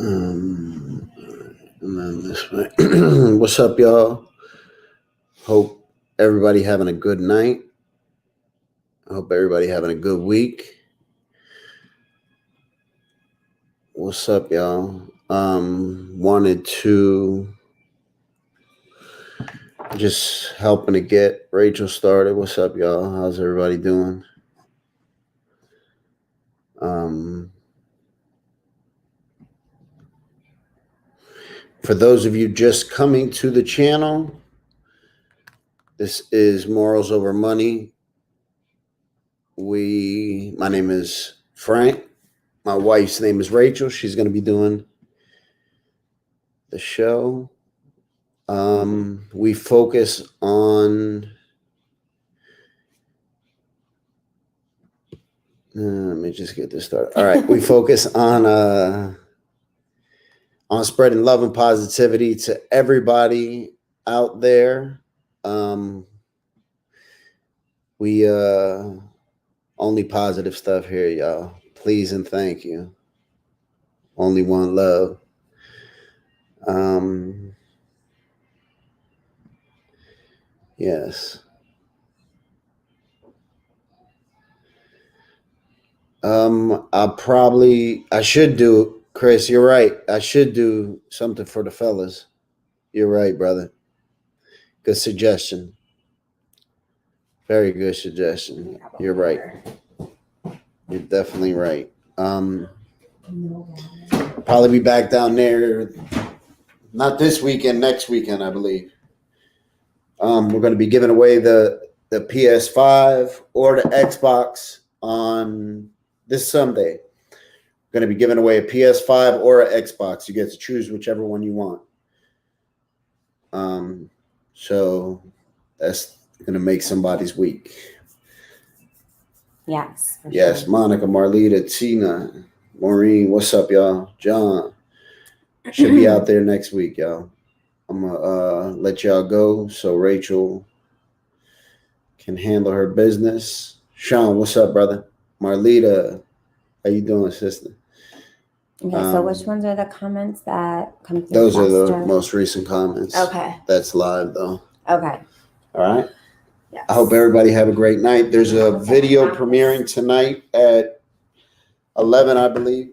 And then this way. What's up, y'all? Hope everybody having a good night. Hope everybody having a good week. What's up, y'all? Wanted to just helping to get Rachel started. What's up, y'all? How's everybody doing? For those of you just coming to the channel, this is Morals Over Money. My name is Frank. My wife's name is Rachel. She's going to be doing the show. We focus on, let me just get this started. All right. We focus on spreading love and positivity to everybody out there. We only positive stuff here, y'all. Please and thank you. Only one love. Yes. I should do, Chris, you're right. I should do something for the fellas. You're right, brother. Good suggestion. Very good suggestion. You're right. You're definitely right. Probably be back down there, not this weekend, next weekend, I believe. We're going to be giving away the PS5 or the Xbox on this Sunday. We're going to be giving away a PS5 or an Xbox. You get to choose whichever one you want. So that's going to make somebody's week. Yes. Yes, sure. Monica, Marlita, Tina, Maureen, what's up, y'all? John should be out there next week, y'all. I'm going to let y'all go so Rachel can handle her business. Sean, what's up, brother? Marlita, how you doing, sister? Yeah, so which ones are the comments that come through? Those are the most recent comments. Okay. That's live, though. Okay. All right. Yes. I hope everybody have a great night. There's a video premiering tonight at 11, I believe.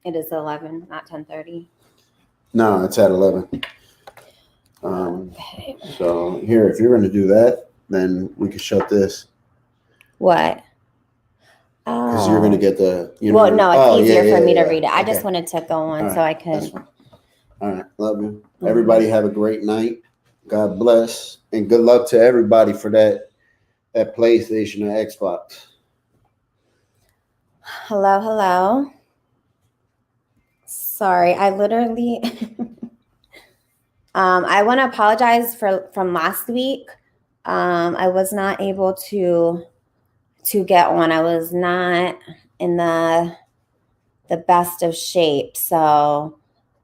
It is 11, not 10:30. No, it's at 11. Okay. So here, if you're going to do that, then we can shut this. What? Because you're going to get the, Well, no, it's easier for me to read it. I just wanted to go on so I could. All right. Love you. Everybody have a great night. God bless. And good luck to everybody for that PlayStation or Xbox. Hello. Sorry, I literally I want to apologize from last week. I was not able to get on. I was not in the best of shape. So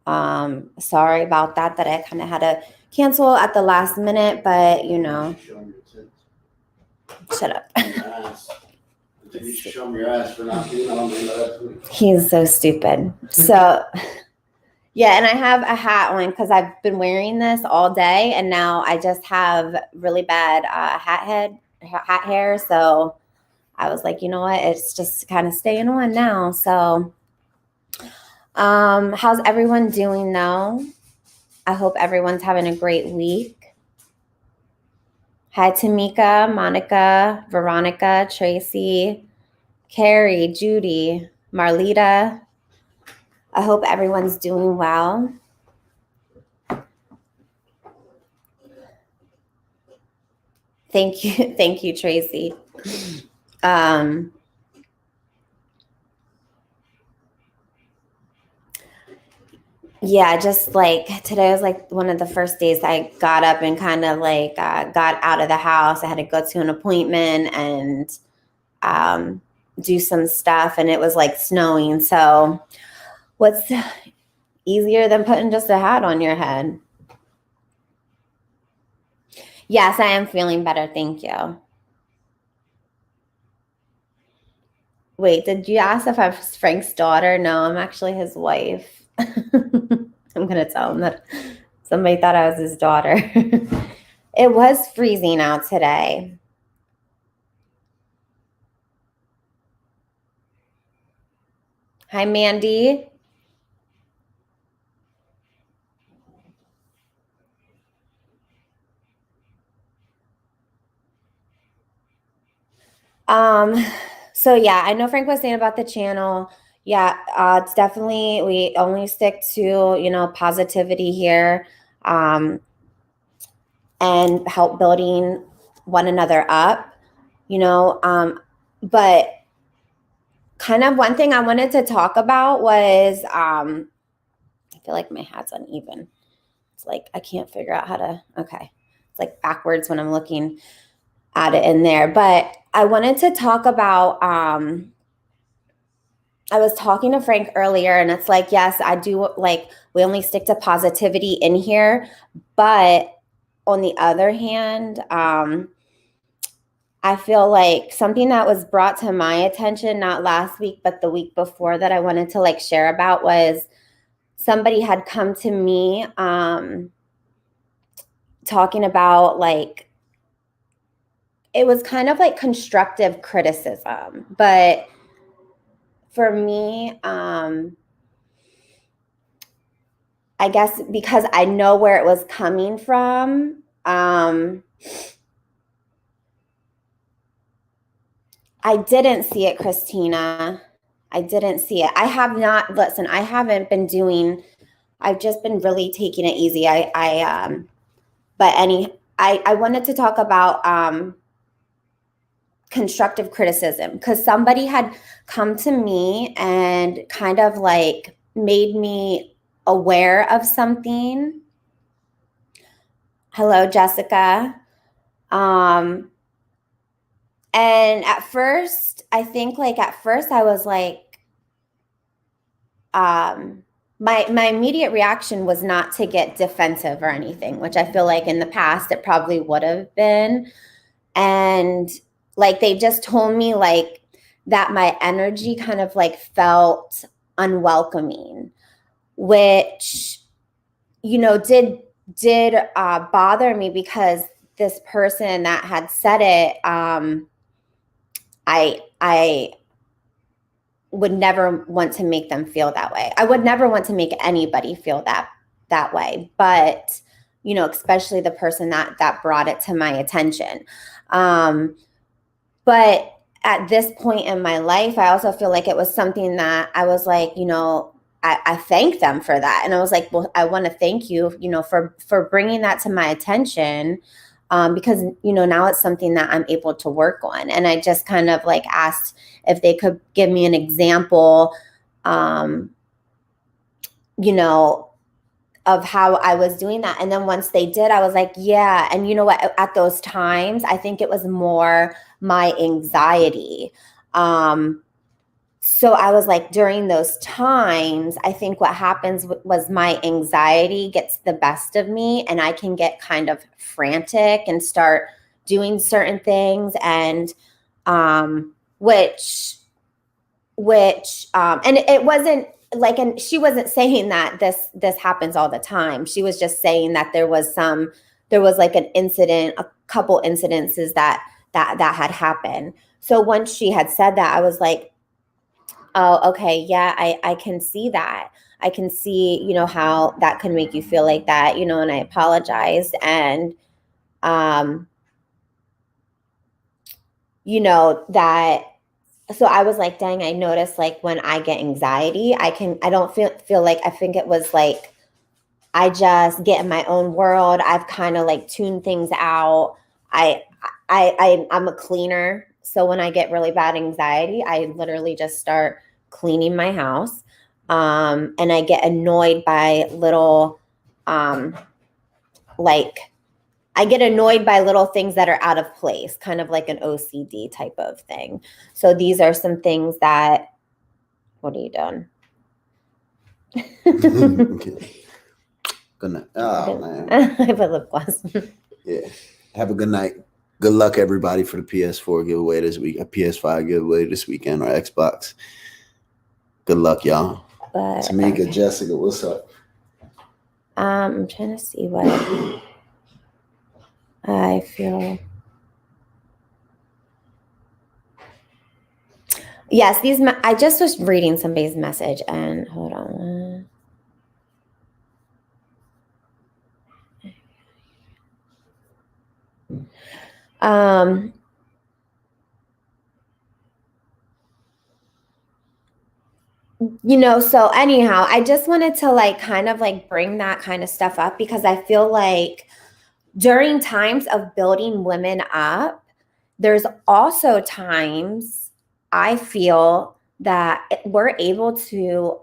sorry about that I kind of had to cancel at the last minute, but shut up. You should show me your ass for not being on me last week. He's so stupid. So yeah, and I have a hat on because I've been wearing this all day, and now I just have really bad hat hair. So I was like, you know what? It's just kind of staying on now. So how's everyone doing though? I hope everyone's having a great week. Hi, Tamika, Monica, Veronica, Tracy, Carrie, Judy, Marlita. I hope everyone's doing well. Thank you, Tracy. Yeah, just like today was like one of the first days I got up and kind of like got out of the house. I had to go to an appointment and do some stuff, and it was like snowing. So what's easier than putting just a hat on your head? Yes, I am feeling better. Thank you. Wait, did you ask if I'm Frank's daughter? No, I'm actually his wife. I'm going to tell him that somebody thought I was his daughter. It was freezing out today. Hi, Mandy. So yeah, I know Frank was saying about the channel. Yeah, it's definitely, we only stick to, positivity here, and help building one another up, but kind of one thing I wanted to talk about was, I feel like my hat's uneven. It's like, I can't figure out how to, okay. It's like backwards when I'm looking at it in there, but I wanted to talk about, I was talking to Frank earlier, and it's like, yes, I do, like, we only stick to positivity in here, but on the other hand, I feel like something that was brought to my attention, not last week, but the week before, that I wanted to like share about was somebody had come to me, talking about, like, it was kind of like constructive criticism, but for me, I guess because I know where it was coming from, I didn't see it, Christina. I didn't see it. I have not, listen, I haven't been doing, I've just been really taking it easy. I wanted to talk about, constructive criticism, because somebody had come to me and kind of like made me aware of something. Hello, Jessica. And at first, I think like at first I was like, my immediate reaction was not to get defensive or anything, which I feel like in the past it probably would have been. And like they just told me like that my energy kind of like felt unwelcoming, which did bother me, because this person that had said it, I would never want to make them feel that way. I would never want to make anybody feel that way, but especially the person that brought it to my attention. But at this point in my life, I also feel like it was something that I was like, I thank them for that. And I was like, well, I want to thank you, for bringing that to my attention, because, now it's something that I'm able to work on. And I just kind of like asked if they could give me an example, of how I was doing that. And then once they did, I was like, yeah. And you know what, at those times, I think it was more my anxiety. So I was like, during those times, I think what happens was my anxiety gets the best of me, and I can get kind of frantic and start doing certain things. And, which, and it wasn't like, and she wasn't saying that this happens all the time. She was just saying that there was like an incident, a couple incidences that had happened. So once she had said that, I was like, oh, okay, yeah, I can see that. I can see, how that can make you feel like that, and I apologized. And, that, so I was like, dang, I noticed like when I get anxiety, I don't feel like, I think it was like, I just get in my own world. I've kind of like tuned things out. I'm a cleaner. So when I get really bad anxiety, I literally just start cleaning my house. And I get annoyed by little, I get annoyed by little things that are out of place, kind of like an OCD type of thing. So these are some things that, what are you doing? Good night. Oh, man. I put lip gloss. Yeah. Have a good night. Good luck, everybody, for the PS4 giveaway this week, a PS5 giveaway this weekend, or Xbox. Good luck, y'all. but Tamika, okay. Jessica, what's up? I'm trying to see what I feel. Yes, I just was reading somebody's message and hold on. So anyhow, I just wanted to like kind of like bring that kind of stuff up because I feel like during times of building women up, there's also times I feel that we're able to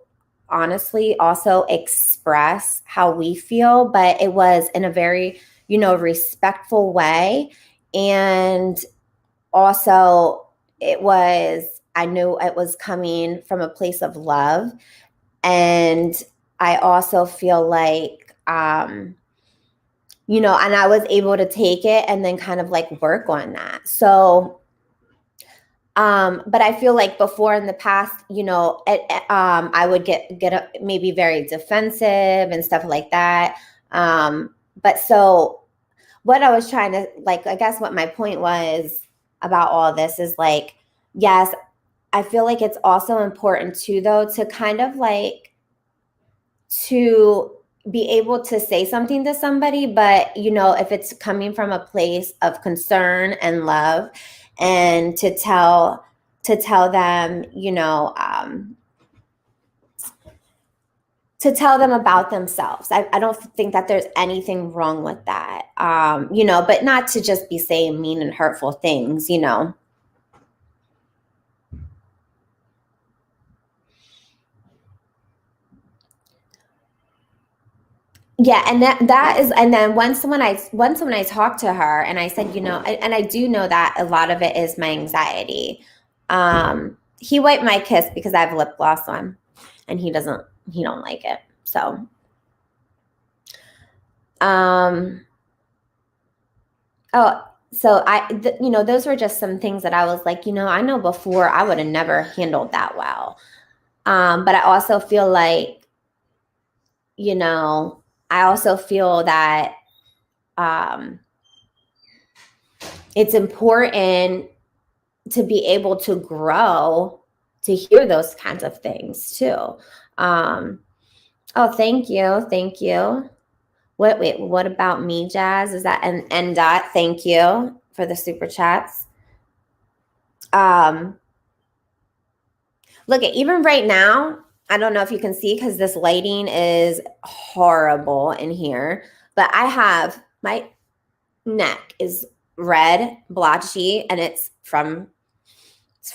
honestly also express how we feel, but it was in a very, respectful way. And also, I knew it was coming from a place of love. And I also feel like, and I was able to take it and then kind of like work on that. So, but I feel like before in the past, I would maybe very defensive and stuff like that. But so what I was trying to like, I guess what my point was about all this is like, yes, I feel like it's also important too, though, to kind of like to be able to say something to somebody, but if it's coming from a place of concern and love, and to tell them, to tell them about themselves. I don't think that there's anything wrong with that, but not to just be saying mean and hurtful things. Yeah, and that is, and then once when I talked to her and I said, and I do know that a lot of it is my anxiety. He wiped my kiss because I have lip gloss on, and he don't like it. So, those were just some things that I was like, I know before I would have never handled that well. But I also feel like, I also feel that it's important to be able to grow to hear those kinds of things too. Oh, thank you. Thank you. What about me, Jazz? Is that an N dot? Thank you for the super chats. Look at even right now, I don't know if you can see because this lighting is horrible in here, but I have my neck is red, blotchy, and it's from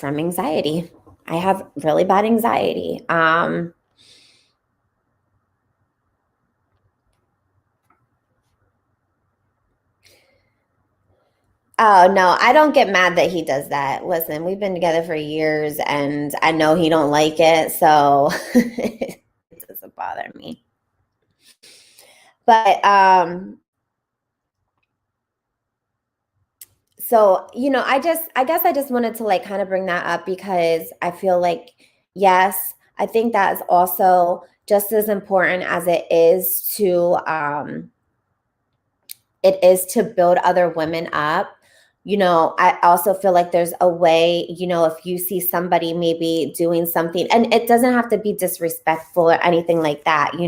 anxiety. I have really bad anxiety. Oh no, I don't get mad that he does that. Listen, we've been together for years and I know he don't like it, so it doesn't bother me. But so, I guess I just wanted to like kind of bring that up because I feel like yes, I think that is also just as important as it is to build other women up. I also feel like there's a way, if you see somebody maybe doing something, and it doesn't have to be disrespectful or anything like that, and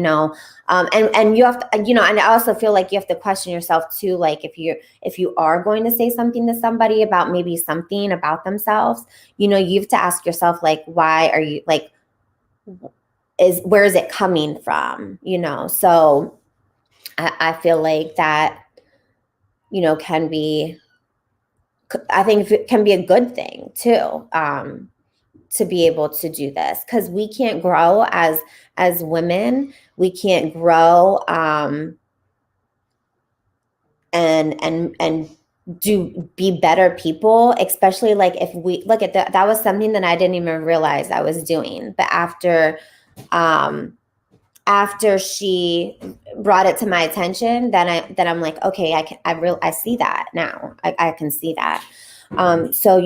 you have to, and I also feel like you have to question yourself too, like if you are going to say something to somebody about maybe something about themselves, you have to ask yourself, like, why are you like, where is it coming from, so I feel like that, can be, I think it can be a good thing too, to be able to do this because we can't grow as women. We can't grow and be better people, especially like if we look at that was something that I didn't even realize I was doing. But after she brought it to my attention, then I'm like, okay, I see that now. I can see that. So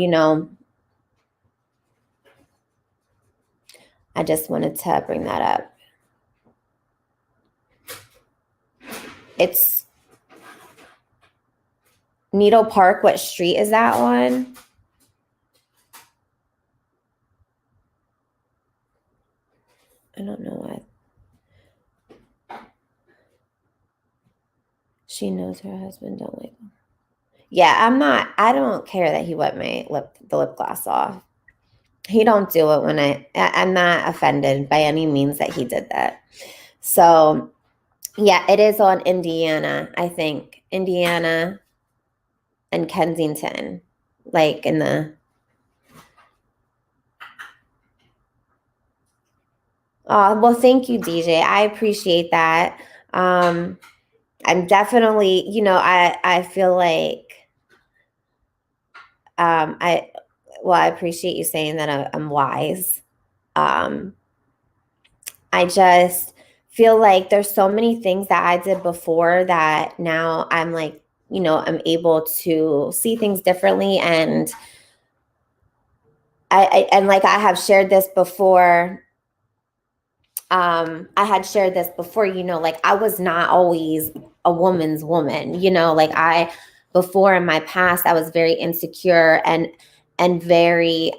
I just wanted to bring that up. It's Needle Park. What street is that on? I don't know why. She knows her husband don't like him. Yeah, I don't care that he wet the lip gloss off. He don't do it when I'm not offended by any means that he did that. So yeah, it is on Indiana, I think. Indiana and Kensington. Like in the Oh, well, thank you, DJ. I appreciate that. I'm definitely, I feel like I appreciate you saying that I'm wise. Um, I just feel like there's so many things that I did before that now I'm like, I'm able to see things differently. And and like I have shared this before. I had shared this before, like I was not always a woman's woman, before in my past, I was very insecure and very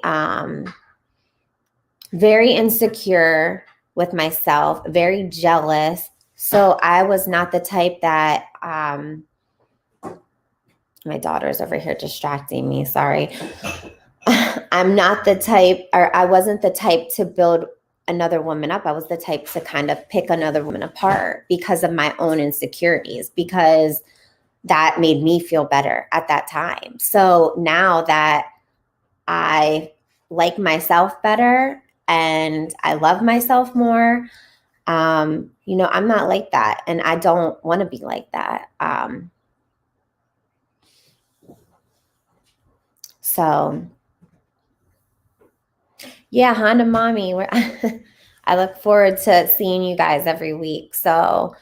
insecure with myself, very jealous. So I was not the type that, my daughter's over here distracting me. Sorry. I'm not the type, or I wasn't the type to build another woman up. I was the type to kind of pick another woman apart because of my own insecurities, because that made me feel better at that time. So now that I like myself better and I love myself more, I'm not like that. And I don't want to be like that. So yeah, Honda Mommy, I look forward to seeing you guys every week. So,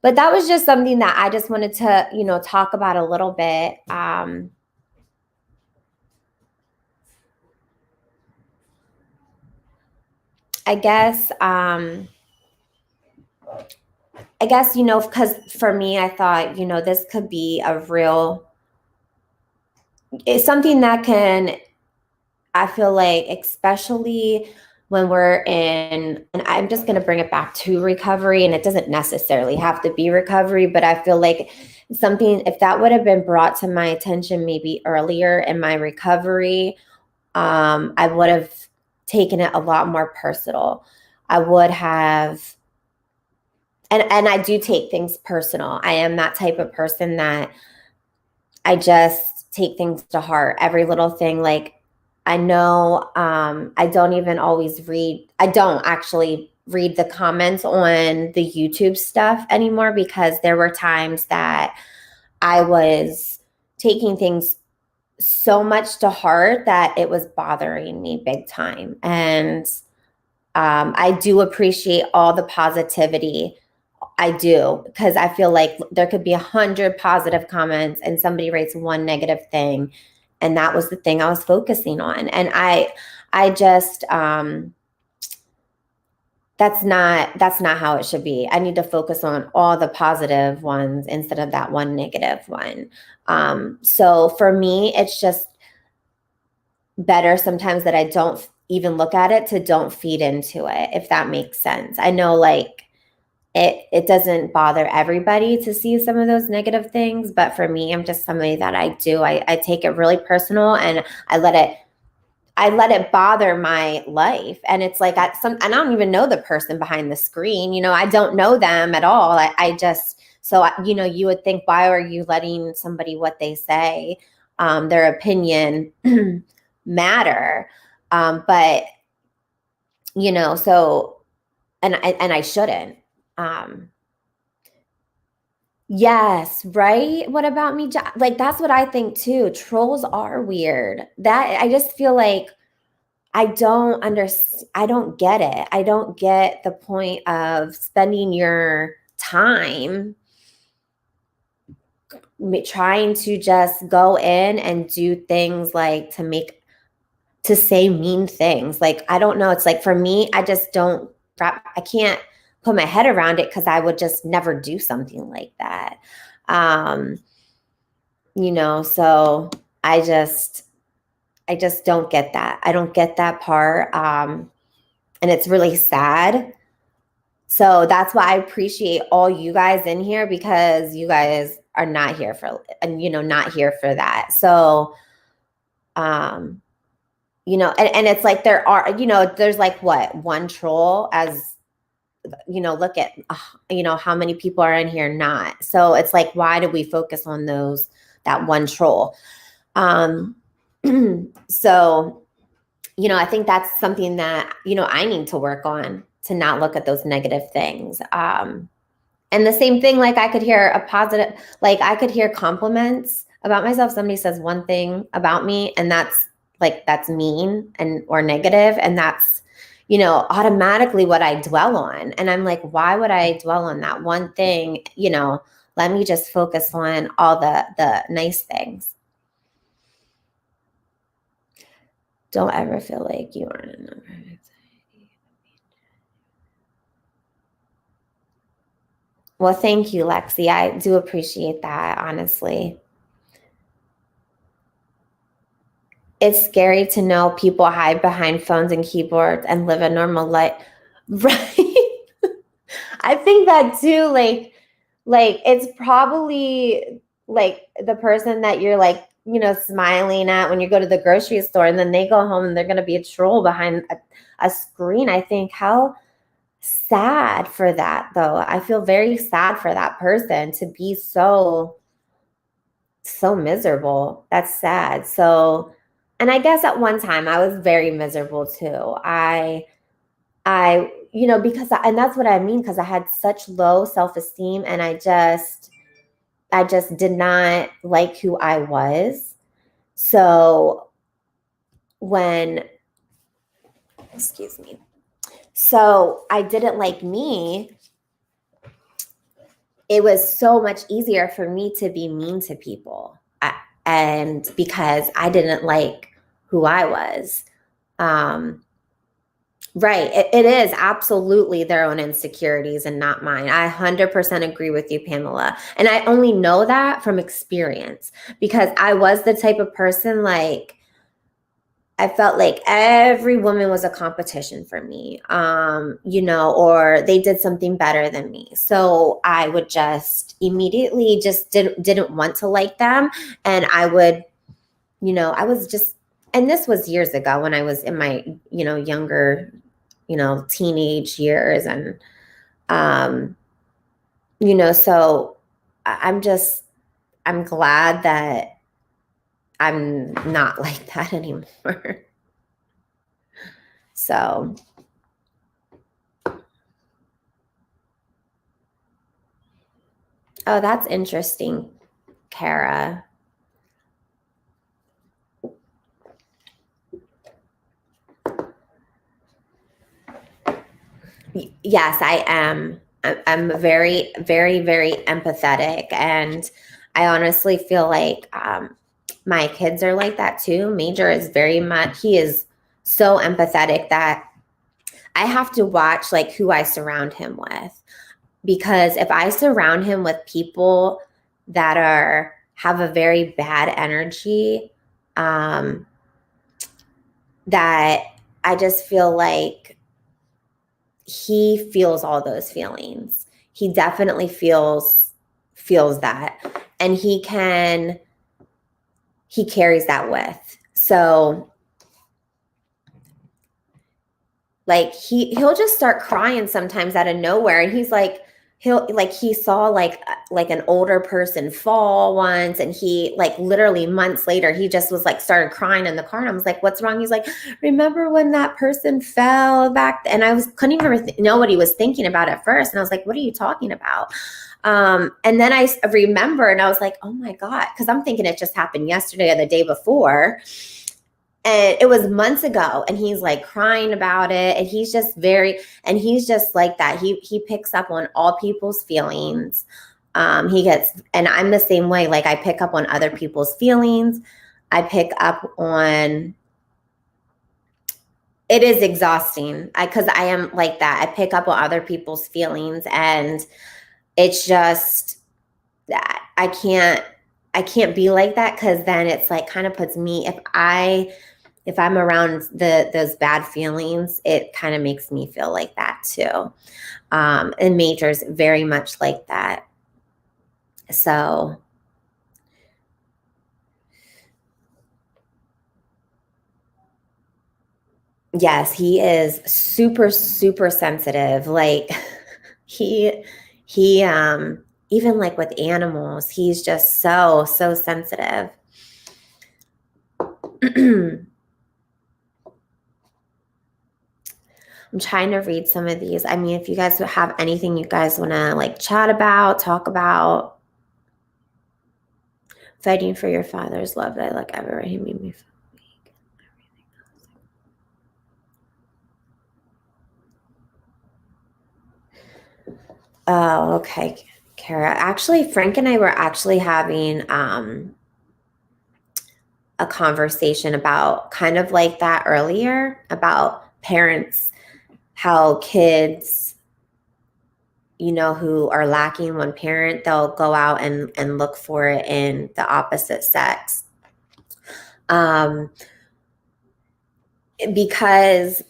but that was just something that I just wanted to, talk about a little bit. I guess, because for me, I thought, this could be it's something that I feel like, especially when we're in, and I'm just going to bring it back to recovery, and it doesn't necessarily have to be recovery, but I feel like something, if that would have been brought to my attention maybe earlier in my recovery, I would have taken it a lot more personal. I would have, and I do take things personal. I am that type of person that I just take things to heart, every little thing. Like, I know I don't actually read the comments on the YouTube stuff anymore, because there were times that I was taking things so much to heart that it was bothering me big time. And I do appreciate all the positivity. I do, because I feel like there could be 100 positive comments and somebody writes one negative thing, and that was the thing I was focusing on. And I just that's not how it should be. I need to focus on all the positive ones instead of that one negative one. So for me, it's just better sometimes that I don't even look at it, to don't feed into it, if that makes sense. I know, like, it doesn't bother everybody to see some of those negative things, but for me, I'm just somebody that I take it really personal, and I let it bother my life. And it's like, and I don't even know the person behind the screen, I don't know them at all. I just, so, you would think, why are you letting somebody, what they say, their opinion matter? But, so, and I shouldn't. Yes, right? What about me? Like, that's what I think too. Trolls are weird. That I just feel like I don't get it. I don't get the point of spending your time trying to just go in and do things like to to say mean things. Like, I don't know. It's like, for me, I just don't I can't put my head around it, because I would just never do something like that. So I just don't get that. I don't get that part. And it's really sad. So that's why I appreciate all you guys in here, because you guys are not here for, not here for that. So, and it's like there's like one troll, as, look at, how many people are in here not. So it's like, why do we focus on that one troll? So, I think that's something that, I need to work on, to not look at those negative things. And the same thing, like, I could hear I could hear compliments about myself. Somebody says one thing about me, and that's mean or negative. And that's, automatically what I dwell on. And I'm like, why would I dwell on that one thing? Let me just focus on all the nice things. Don't ever feel like you aren't enough. Well, thank you, Lexi. I do appreciate that, honestly. It's scary to know people hide behind phones and keyboards and live a normal life. Right? I think that too. Like it's probably like the person that you're like, smiling at when you go to the grocery store, and then they go home and they're going to be a troll behind a screen. I think, how sad for that, though. I feel very sad for that person to be so miserable. That's sad. So, and I guess at one time I was very miserable too. Because and that's what I mean, because I had such low self-esteem, and I just did not like who I was. So excuse me. So I didn't like me. It was so much easier for me to be mean to people. And because I didn't like who I was. Right. It is absolutely their own insecurities and not mine. I 100% agree with you, Pamela. And I only know that from experience, because I was the type of person, like, I felt like every woman was a competition for me, or they did something better than me. So I would just immediately just didn't want to like them. And I would, I was just, and this was years ago when I was in my, younger, teenage years. And, so I'm glad that I'm not like that anymore. So, oh, that's interesting, Kara. Yes, I am. I'm very, very, very empathetic. And I honestly feel like my kids are like that too. Major is he is so empathetic that I have to watch like who I surround him with. Because if I surround him with people that have a very bad energy, that I just feel like he feels all those feelings. He definitely feels that. And he carries that with. So like he'll just start crying sometimes out of nowhere. And he's like, he saw like an older person fall once, and he like literally months later he just was like started crying in the car, and I was like, what's wrong? He's like, remember when that person fell back? And I couldn't even know what he was thinking about at first, and I was like, what are you talking about? And then I remember, and I was like, oh my God, because I'm thinking it just happened yesterday or the day before. And it was months ago, and he's like crying about it. And he's just he's just like that. He picks up on all people's feelings. And I'm the same way. Like, I pick up on other people's feelings. I pick up on, it is exhausting because I am like that. I pick up on other people's feelings, and it's just that I can't be like that, because then it's like kind of puts me, if I'm around those bad feelings, it kind of makes me feel like that too. And Major's very much like that. So yes, he is super, super sensitive. Like he even like with animals, he's just so, so sensitive. I'm trying to read some of these. I mean, if you guys have anything you guys want to like chat about, talk about. Fighting for your father's love that I like ever. He made me feel weak. Oh, okay, Kara. Actually, Frank and I were actually having a conversation about kind of like that earlier, about parents, how kids, who are lacking one parent, they'll go out and look for it in the opposite sex. Because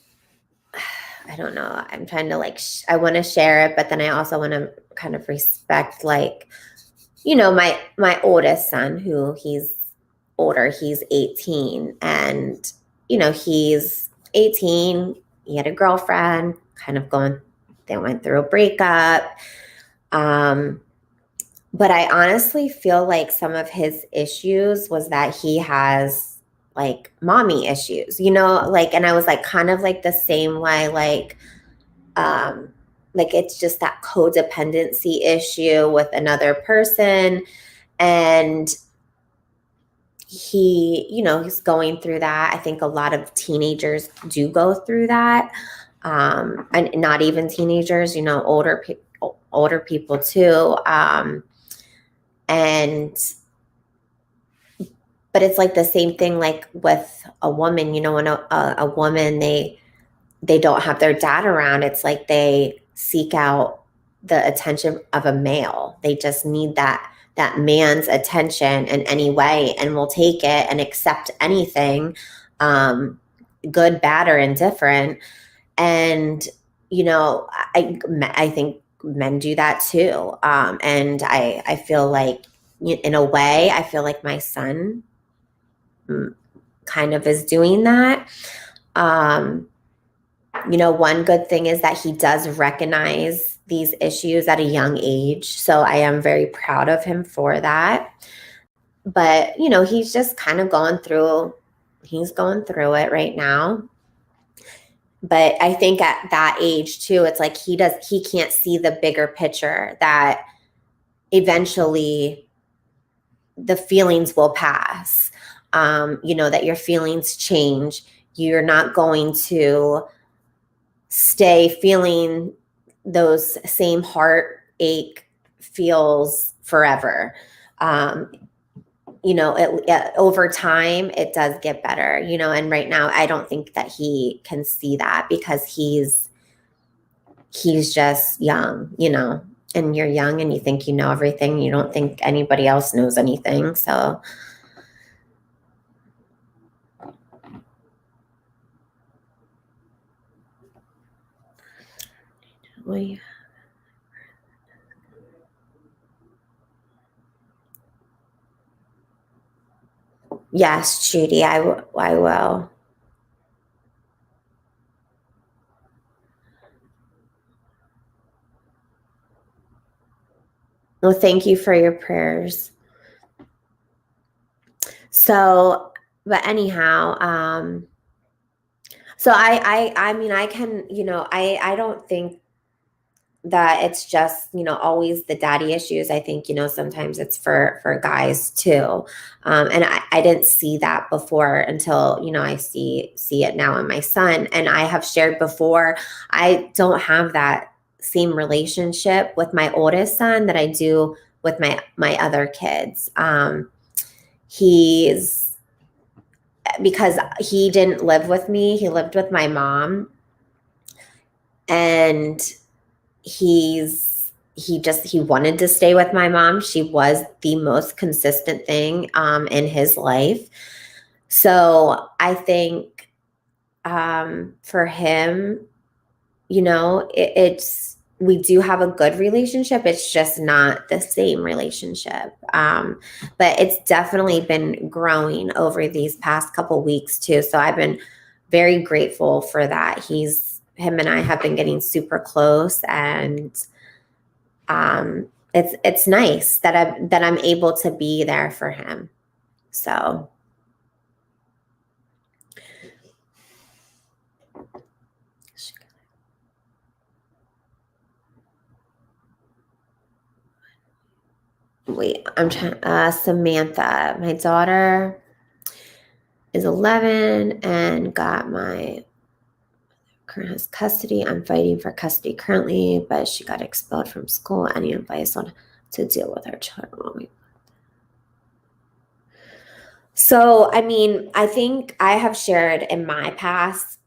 I don't know, I'm trying to like, I want to share it, but then I also want to kind of respect, like, my oldest son, who he's older, he's 18, and, he's 18, he had a girlfriend, kind of they went through a breakup. But I honestly feel like some of his issues was that he has like mommy issues, like, and I was like, kind of like the same way, like it's just that codependency issue with another person. And he's going through that. I think a lot of teenagers do go through that. And not even teenagers, older people too. And but it's like the same thing like with a woman, when a woman, they don't have their dad around, it's like they seek out the attention of a male. They just need that man's attention in any way, and will take it and accept anything, good, bad, or indifferent. And I think men do that too. And I feel like, in a way, I feel like my son kind of is doing that. One good thing is that he does recognize these issues at a young age. So I am very proud of him for that. But, he's just kind of he's going through it right now. But I think at that age too, it's like he can't see the bigger picture, that eventually the feelings will pass. That your feelings change. You're not going to stay feeling those same heartache feels forever. Over time, it does get better, and right now I don't think that he can see that, because he's just young, and you're young and you think you know everything. You don't think anybody else knows anything. So yes, Judy, I will. Well, thank you for your prayers. So, but anyhow, so I mean, I can, I don't think that it's just, always the daddy issues. I think, sometimes it's for guys too. And I didn't see that before until, I see it now in my son. And I have shared before, I don't have that same relationship with my oldest son that I do with my other kids. because he didn't live with me. He lived with my mom, and he wanted to stay with my mom. She was the most consistent thing in his life. So I think for him, we do have a good relationship. It's just not the same relationship. But it's definitely been growing over these past couple weeks too. So I've been very grateful for that. Him and I have been getting super close, and it's nice that I'm able to be there for him. So wait, I'm trying. Samantha, my daughter is 11 and got my current has custody. I'm fighting for custody currently, but she got expelled from school. Any advice on to deal with her child? So, I mean, I think I have shared in my past,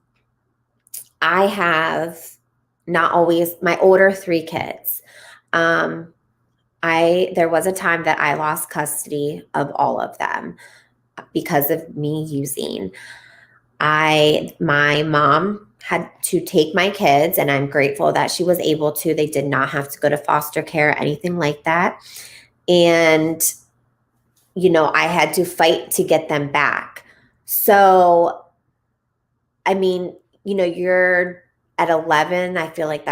I have not always my older 3 kids. There was a time that I lost custody of all of them because of me using. My mom had to take my kids, and I'm grateful that she was able to. They did not have to go to foster care or anything like that. And, I had to fight to get them back. So, I mean, you're at 11. I feel like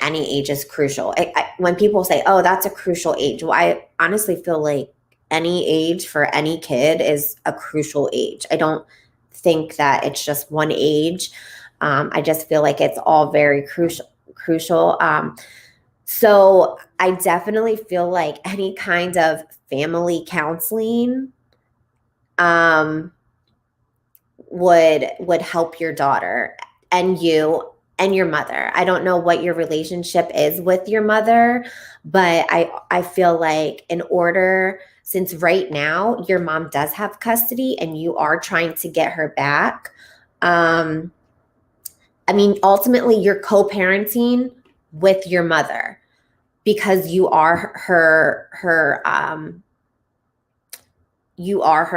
any age is crucial. When people say, oh, that's a crucial age. Well, I honestly feel like any age for any kid is a crucial age. I don't think that it's just one age. I just feel like it's all very crucial. So I definitely feel like any kind of family counseling would help your daughter and you and your mother. I don't know what your relationship is with your mother, but I feel like since right now your mom does have custody and you are trying to get her back, I mean, ultimately you're co-parenting with your mother because you are her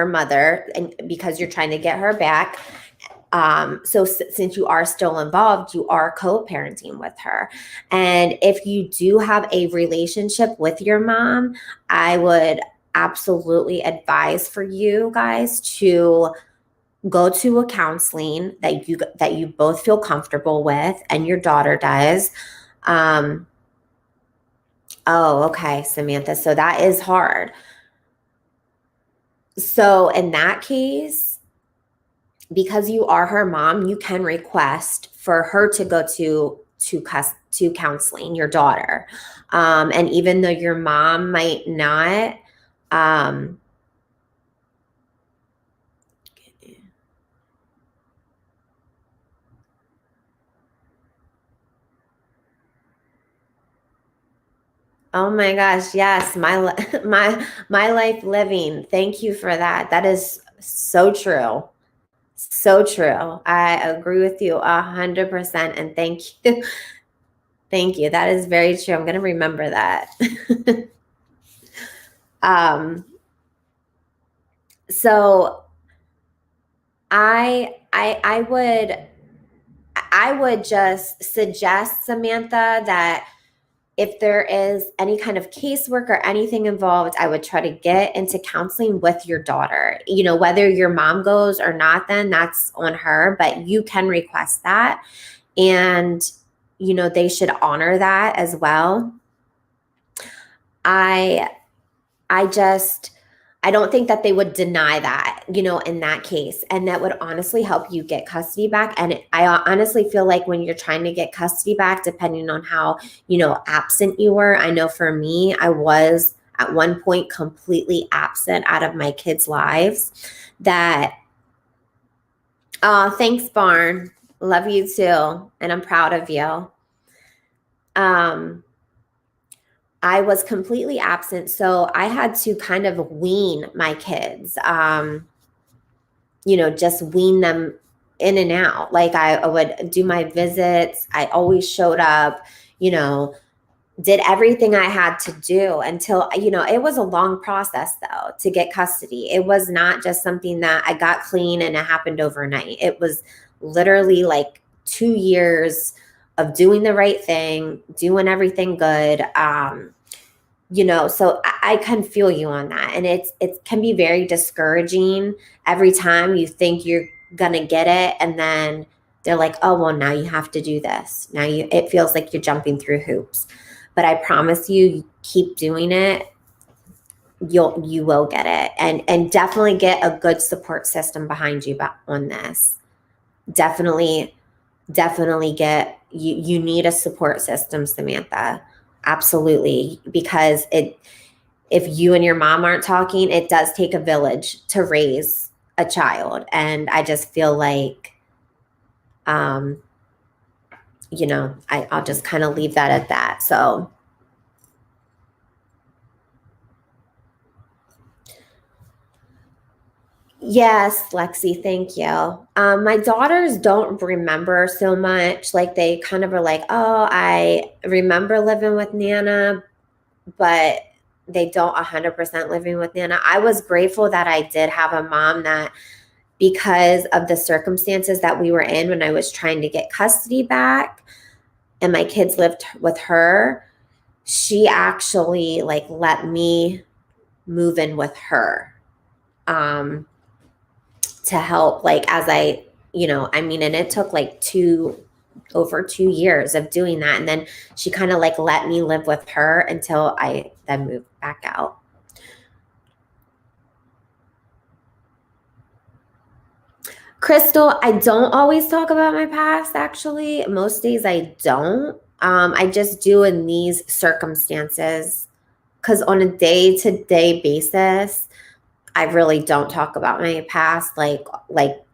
mother, and because you're trying to get her back. So since you are still involved, you are co-parenting with her. And if you do have a relationship with your mom, I would absolutely advise for you guys to go to a counseling that you both feel comfortable with and your daughter does. Oh, okay, Samantha. So that is hard. So in that case, because you are her mom, you can request for her to go to counseling, your daughter. And even though your mom might not, oh my gosh, yes, my life living. Thank you for that. That is so true. So true. I agree with you 100%. And thank you. Thank you. That is very true. I'm going to remember that. So I would just suggest, Samantha, that if there is any kind of casework or anything involved, I would try to get into counseling with your daughter. Whether your mom goes or not, then that's on her, but you can request that. And, they should honor that as well. I don't think that they would deny that, in that case. And that would honestly help you get custody back. And I honestly feel like when you're trying to get custody back, depending on how, absent you were, I know for me, I was at one point completely absent out of my kids' lives. Thanks, Barn. Love you too. And I'm proud of you. I was completely absent, so I had to kind of wean my kids. just wean them in and out. Like I would do my visits. I always showed up, did everything I had to do until, it was a long process though to get custody. It was not just something that I got clean and it happened overnight. It was literally like 2 years of doing the right thing, doing everything good. So I can feel you on that. And it can be very discouraging every time you think you're going to get it. And then they're like, oh, well, now you have to do this. It feels like you're jumping through hoops. But I promise you keep doing it. You will get it, and definitely get a good support system behind you on this. Definitely get you need a support system, Samantha. Absolutely, because if you and your mom aren't talking, it does take a village to raise a child, and I just feel like I'll just kind of leave that at that. So yes, Lexi, thank you. My daughters don't remember so much. Like they kind of are like, oh, I remember living with Nana, but they don't 100% living with Nana. I was grateful that I did have a mom that, because of the circumstances that we were in when I was trying to get custody back and my kids lived with her, she actually like let me move in with her. To help, like, as I, and it took like over 2 years of doing that. And then she kind of like let me live with her until I then moved back out. Crystal, I don't always talk about my past, actually. Most days I don't. I just do in these circumstances because on a day-to-day basis, I really don't talk about my past like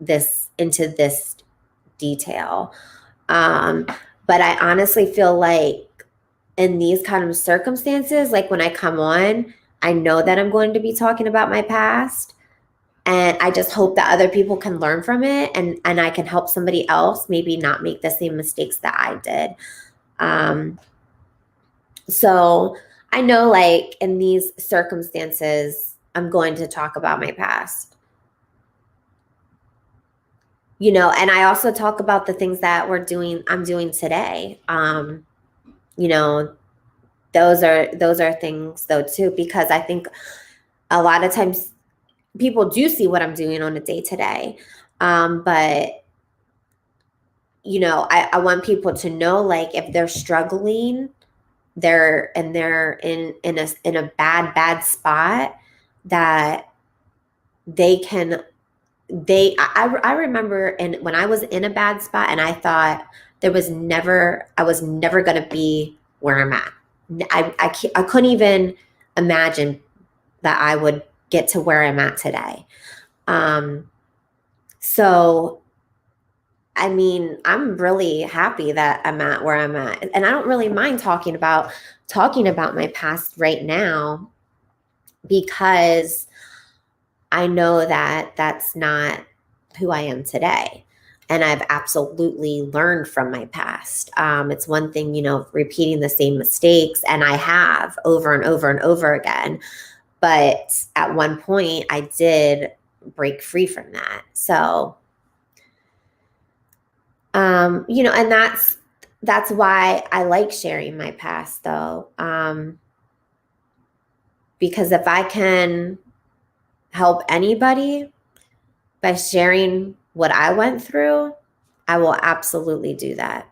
this into this detail. But I honestly feel like in these kind of circumstances, like when I come on, I know that I'm going to be talking about my past. And I just hope that other people can learn from it and I can help somebody else maybe not make the same mistakes that I did. So I know like in these circumstances, I'm going to talk about my past. And I also talk about the things that I'm doing today. Those are things though too, because I think a lot of times people do see what I'm doing on a day to day. But I want people to know, like, if they're struggling, they're in a bad spot, that I remember when I was in a bad spot and I thought I was never going to be where I'm at. I couldn't even imagine that I would get to where I'm at today. So, I mean, I'm really happy that I'm at where I'm at. And I don't really mind talking about my past right now, because I know that that's not who I am today. And I've absolutely learned from my past. It's one thing, repeating the same mistakes, and I have over and over and over again. But at one point, I did break free from that. So, and that's why I like sharing my past, though. Because if I can help anybody by sharing what I went through, I will absolutely do that.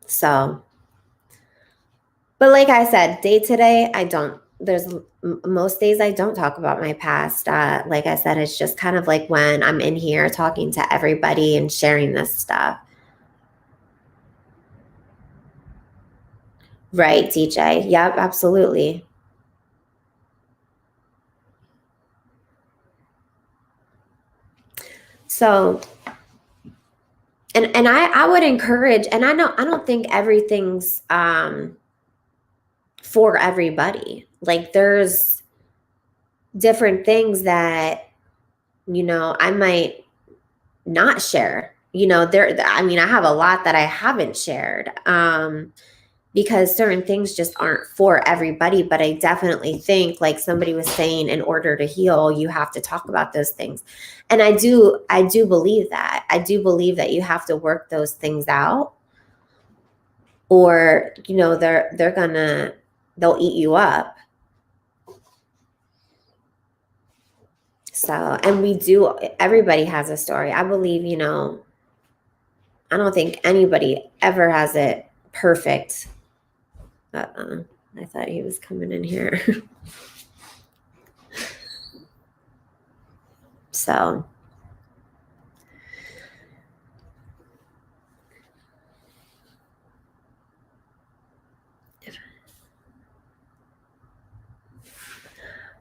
So, but like I said, day to day, most days I don't talk about my past. Like I said, it's just kind of like when I'm in here talking to everybody and sharing this stuff. Right, DJ. Yep, absolutely. So, and I would encourage, and I don't think everything's for everybody. Like there's different things that I might not share. I have a lot that I haven't shared. Because certain things just aren't for everybody. But I definitely think, like somebody was saying, in order to heal, you have to talk about those things. And I do believe that. I do believe that you have to work those things out, or they'll eat you up. So, and everybody has a story. I believe, I don't think anybody ever has it perfect. I thought he was coming in here. So,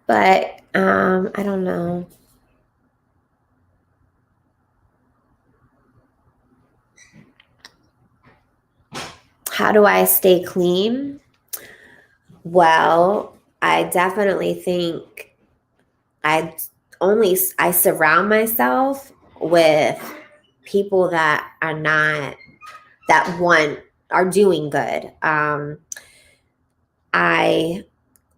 but I don't know. How do I stay clean? Well, I definitely think I surround myself with people that are doing good. I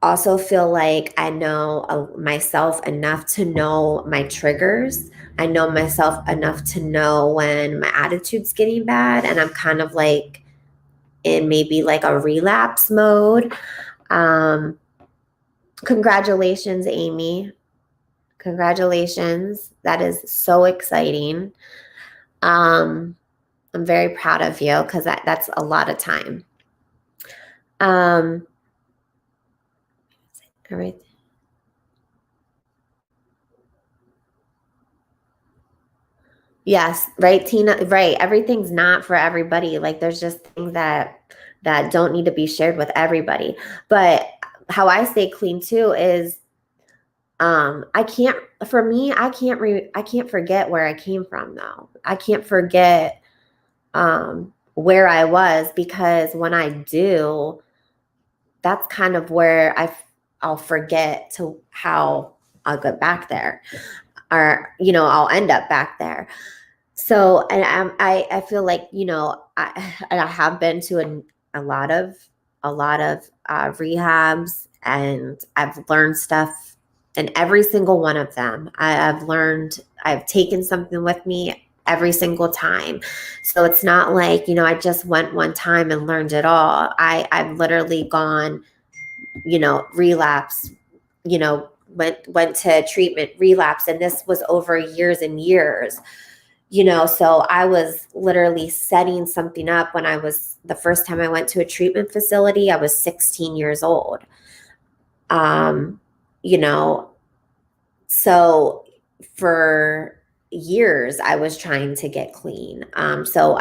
also feel like I know myself enough to know my triggers. I know myself enough to know when my attitude's getting bad and I'm kind of like in maybe like a relapse mode. Congratulations, Amy. Congratulations. That is so exciting. I'm very proud of you because that's a lot of time. All right. Yes, right, Tina. Right. Everything's not for everybody. Like there's just things that don't need to be shared with everybody. But how I stay clean too is I can't for me, I can't forget where I came from though. I can't forget where I was, because when I do, that's kind of where I'll forget to how I'll get back there, or I'll end up back there. So, and I feel like I have been to a lot of rehabs, and I've learned stuff in every single one of them. I've taken something with me every single time. So it's not like, I just went one time and learned it all. I've literally gone, relapse, went to treatment, relapse, and this was over years and years. So I was literally setting something up when the first time I went to a treatment facility, I was 16 years old. You know, so for years I was trying to get clean. So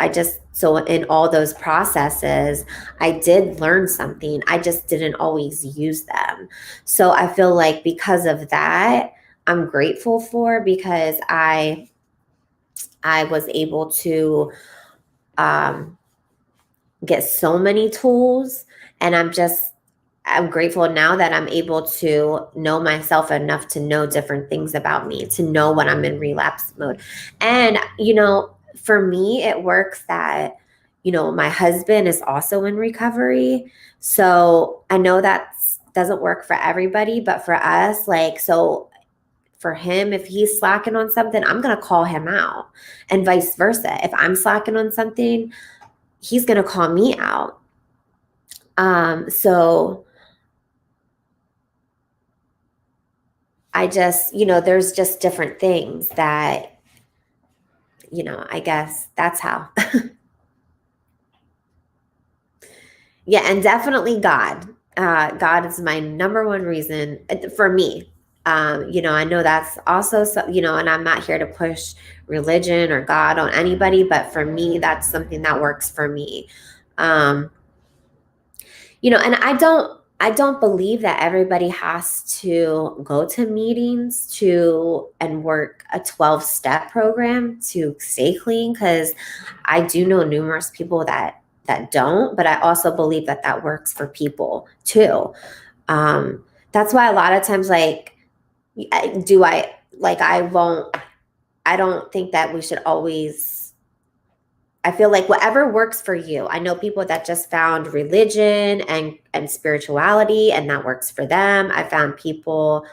in all those processes, I did learn something. I just didn't always use them. So I feel like because of that, I'm grateful because I was able to get so many tools, and I'm grateful now that I'm able to know myself enough to know different things about me, to know when I'm in relapse mode. And, for me, it works that, my husband is also in recovery. So I know that doesn't work for everybody, but for us, so for him, if he's slacking on something, I'm going to call him out, and vice versa. If I'm slacking on something, he's going to call me out. So I just, there's just different things that, I guess that's how. Yeah, and definitely God. God is my number one reason for me. I know that's also, and I'm not here to push religion or God on anybody, but for me, that's something that works for me. And I don't believe that everybody has to go to meetings and work a 12-step program to stay clean, because I do know numerous people that don't, but I also believe that works for people too. That's why a lot of times, like I don't think that we should always, I feel like whatever works for you. I know people that just found religion and spirituality and that works for them. I found people,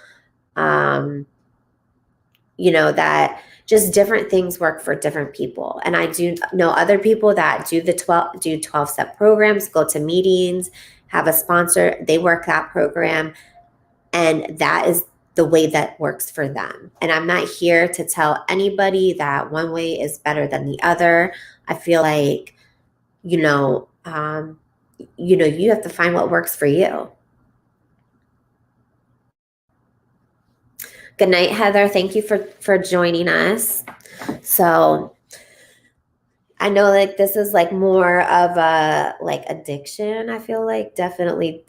that just different things work for different people. And I do know other people that do 12-step programs, go to meetings, have a sponsor, they work that program, and that is the way that works for them. And I'm not here to tell anybody that one way is better than the other. I feel like, you have to find what works for you. Good night, Heather. Thank you for joining us. So I know like this is like more of a like addiction. I feel like definitely.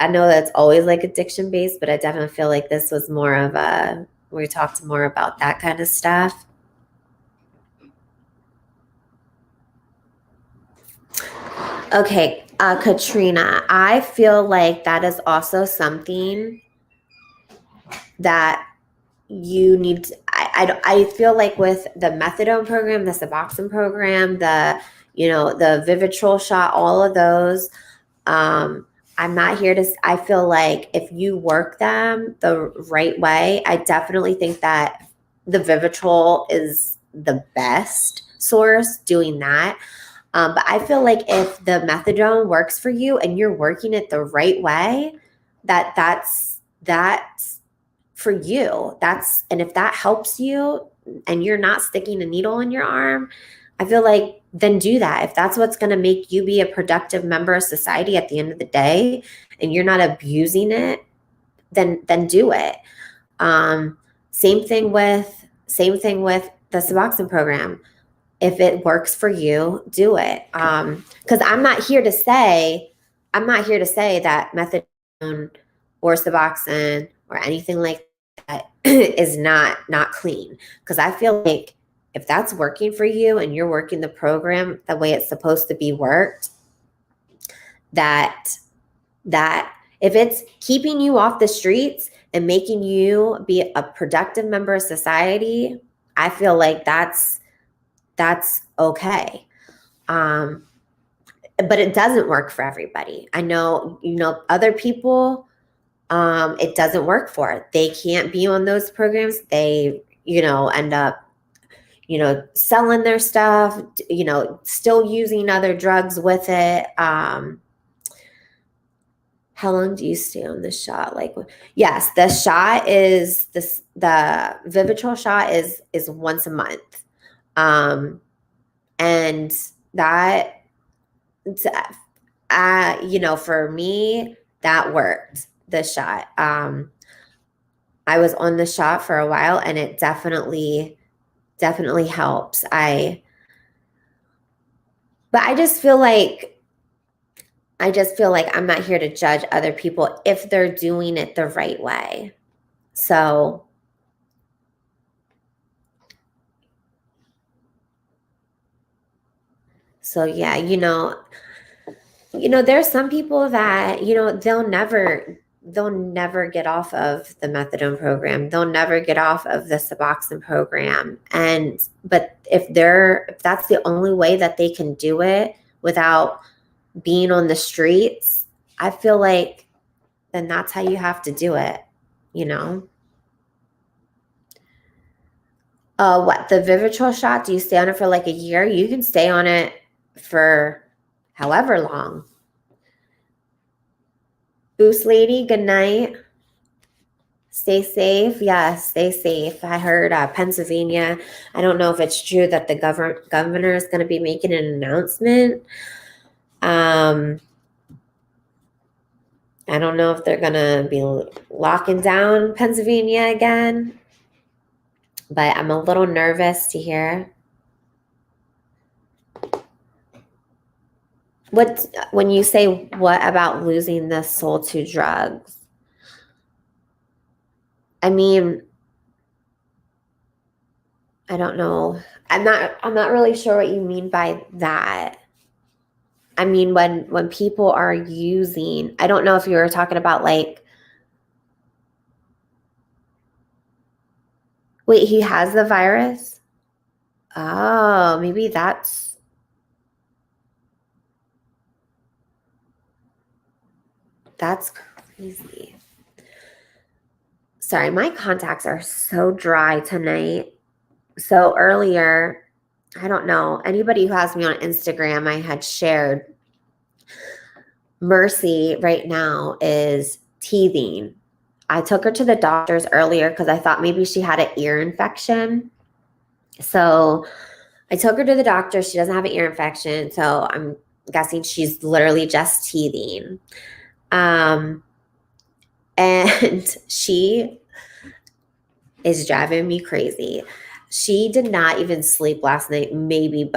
I know that's always like addiction based, but I definitely feel like this was more of a. We talked more about that kind of stuff. Okay, Katrina, I feel like that is also something that you need to, I feel like with the methadone program, the Suboxone program, the Vivitrol shot, all of those, I'm not here to, I feel like if you work them the right way, I definitely think that the Vivitrol is the best source doing that. But I feel like if the methadone works for you and you're working it the right way, that's for you. And if that helps you and you're not sticking a needle in your arm, I feel like then do that. If that's what's going to make you be a productive member of society at the end of the day and you're not abusing it, then do it. Same thing with the Suboxone program. If it works for you, do it. Because I'm not here to say that methadone or Suboxone or anything like that is not clean. Because I feel like if that's working for you and you're working the program the way it's supposed to be worked, that if it's keeping you off the streets and making you be a productive member of society, I feel like that's okay. But it doesn't work for everybody. I know, other people, it doesn't work for. They can't be on those programs. They, end up, selling their stuff, still using other drugs with it. How long do you stay on the shot? Like, yes, the shot is the Vivitrol shot is once a month. And that, for me, that worked, the shot. I was on the shot for a while and it definitely helps. But I just feel like I'm not here to judge other people if they're doing it the right way. So yeah, there's some people that, they'll never get off of the methadone program. They'll never get off of the Suboxone program. But if that's the only way that they can do it without being on the streets, I feel like then that's how you have to do it, What, the Vivitrol shot, do you stay on it for like a year? You can stay on it for however long. Boost Lady, good night. Stay safe. Yes, stay safe. I heard Pennsylvania. I don't know if it's true that the governor is going to be making an announcement. I don't know if they're going to be locking down Pennsylvania again, but I'm a little nervous to hear. When you say what about losing the soul to drugs? I mean, I don't know. I'm not really sure what you mean by that. I mean, when people are using, I don't know if you were talking about like Wait, he has the virus? Oh, maybe that's crazy. Sorry, my contacts are so dry tonight. So earlier, I don't know, anybody who has me on Instagram, I had shared Mercy right now is teething. I took her to the doctors earlier because I thought maybe she had an ear infection. So I took her to the doctor. She doesn't have an ear infection. So I'm guessing she's literally just teething. And she is driving me crazy. She did not even sleep last night, maybe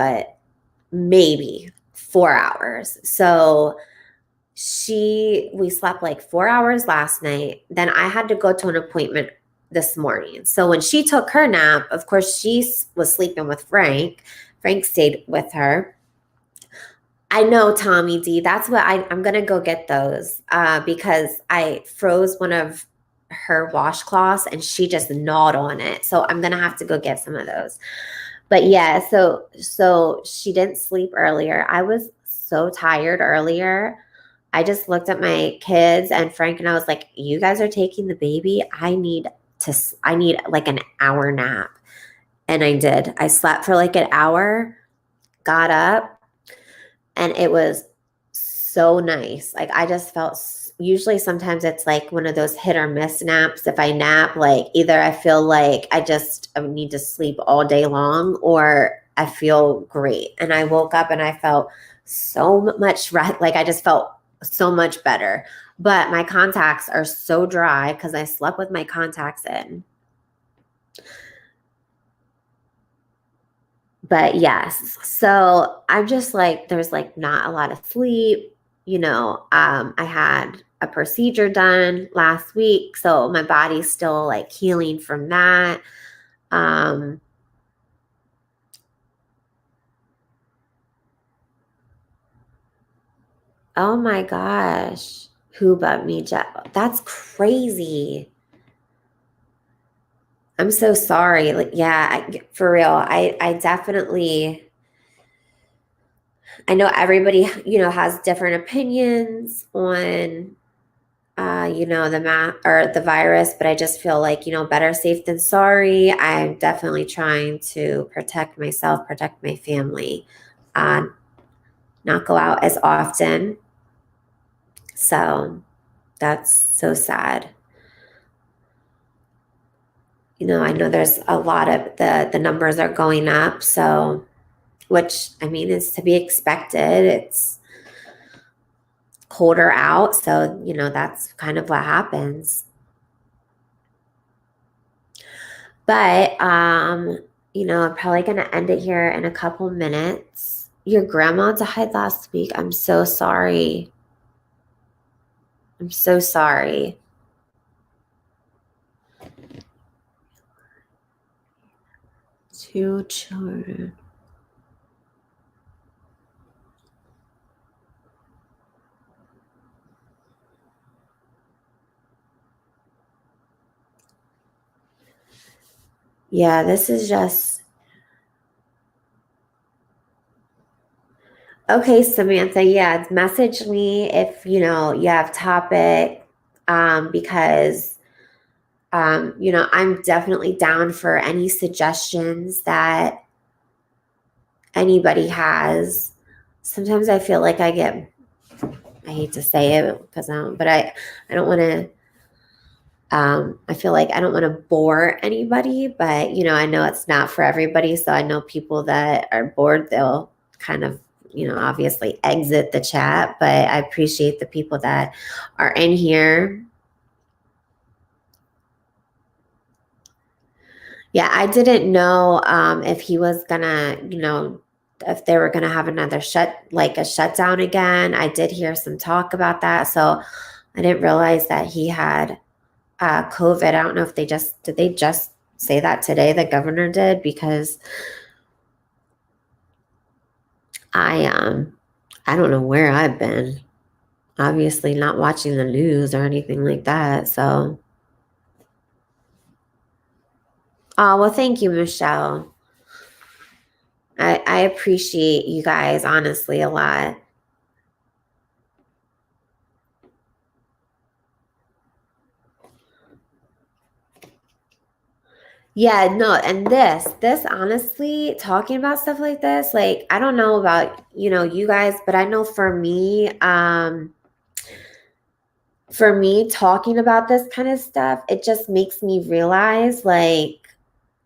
4 hours. So we slept like 4 hours last night. Then I had to go to an appointment this morning. So when she took her nap, of course, she was sleeping with Frank. Frank stayed with her. I know, Tommy D. That's what I'm going to go get those because I froze one of her washcloths and she just gnawed on it. So I'm going to have to go get some of those. But yeah, so she didn't sleep earlier. I was so tired earlier. I just looked at my kids and Frank and I was like, you guys are taking the baby. I need like an hour nap. And I did. I slept for like an hour, got up, and it was so nice. Like I just felt usually sometimes it's like one of those hit or miss naps. If I nap, like either I feel like I need to sleep all day long or I feel great. And I woke up and I felt so much like I just felt so much better. But my contacts are so dry because I slept with my contacts in. But yes, so I'm just like, there's like not a lot of sleep. I had a procedure done last week, so my body's still like healing from that. Um, oh my gosh, who but me, Jeff? That's crazy. I'm so sorry. Like, yeah, for real. I definitely, I know everybody, has different opinions on the math or the virus, but I just feel like, better safe than sorry. I'm definitely trying to protect myself, protect my family, uh, not go out as often. So that's so sad. I know there's a lot of the numbers are going up. So, which I mean is to be expected. It's colder out. So, that's kind of what happens. But I'm probably gonna end it here in a couple minutes. Your grandma died last week. I'm so sorry. I'm so sorry. Two children. Yeah, this is just okay, Samantha. Yeah, message me if you have topic, because I'm definitely down for any suggestions that anybody has. Sometimes I feel like I hate to say it because I don't want to. I feel like I don't want to bore anybody, but I know it's not for everybody. So I know people that are bored, they'll kind of, obviously exit the chat. But I appreciate the people that are in here. Yeah, I didn't know if he was gonna, if they were gonna have another a shutdown again. I did hear some talk about that, so I didn't realize that he had COVID. I don't know if did they just say that today? The governor did because I don't know where I've been. Obviously, not watching the news or anything like that. So Oh, well, thank you, Michelle. I appreciate you guys honestly a lot. Yeah, no, and this honestly, talking about stuff like this, like I don't know about, you guys, but I know for me talking about this kind of stuff, it just makes me realize like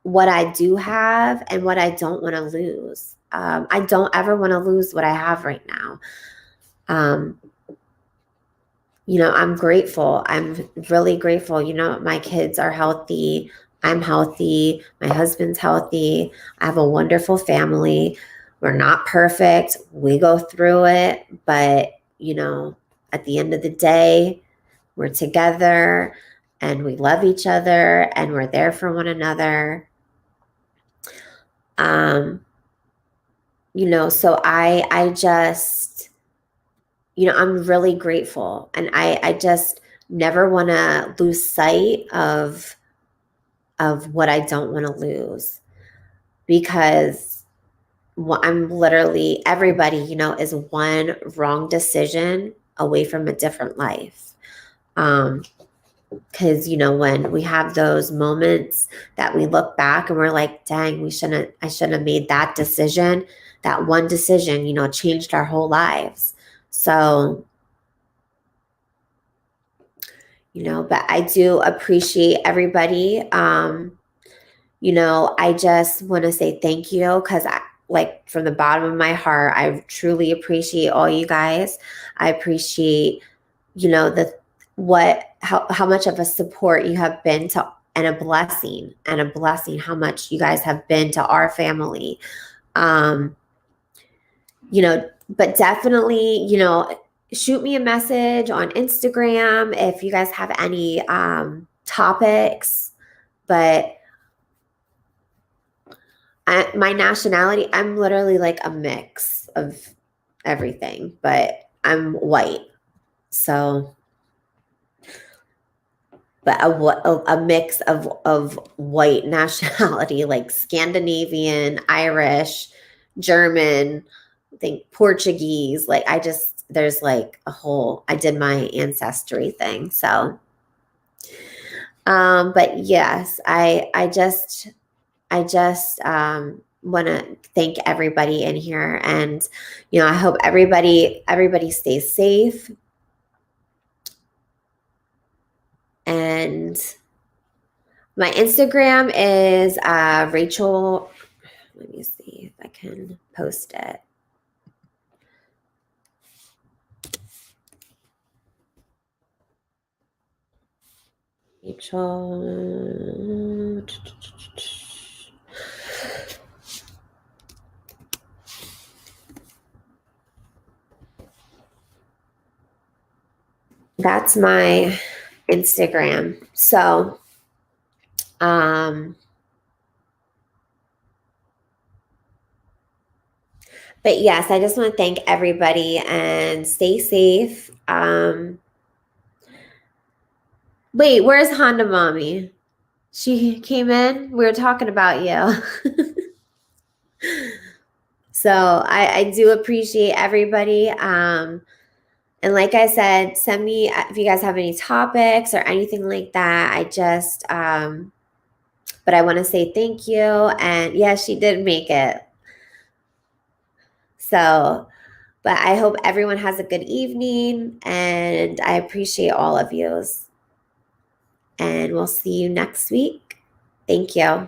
what I do have and what I don't want to lose. I don't ever want to lose what I have right now. Um, I'm grateful. I'm really grateful. My kids are healthy. I'm healthy. My husband's healthy. I have a wonderful family. We're not perfect. We go through it. But, at the end of the day, we're together and we love each other and we're there for one another. Um, so I just, I'm really grateful, and I just never want to lose sight of what I don't want to lose, because I'm literally, everybody, is one wrong decision away from a different life. Because when we have those moments that we look back and we're like, dang, I shouldn't have made that decision. That one decision, changed our whole lives. So, but I do appreciate everybody. I just want to say thank you, because I, like, from the bottom of my heart, I truly appreciate all you guys. I appreciate, how much of a support you have been to, and a blessing how much you guys have been to our family. Um, but definitely, shoot me a message on Instagram if you guys have any topics. But my nationality, I'm literally like a mix of everything, but I'm white. So, but a mix of white nationality, like Scandinavian, Irish, German, I think Portuguese. Like there's like I did my ancestry thing. So, but yes, I just want to thank everybody in here, and I hope everybody stays safe. And my Instagram is Rachel. Let me see if I can post it. Rachel. That's my Instagram. So, but yes, I just want to thank everybody and stay safe. Wait, where's Honda Mommy? She came in. We were talking about you. So I do appreciate everybody. And like I said, send me if you guys have any topics or anything like that. But I want to say thank you. And yeah, she did make it. So, but I hope everyone has a good evening, and I appreciate all of you. And we'll see you next week. Thank you.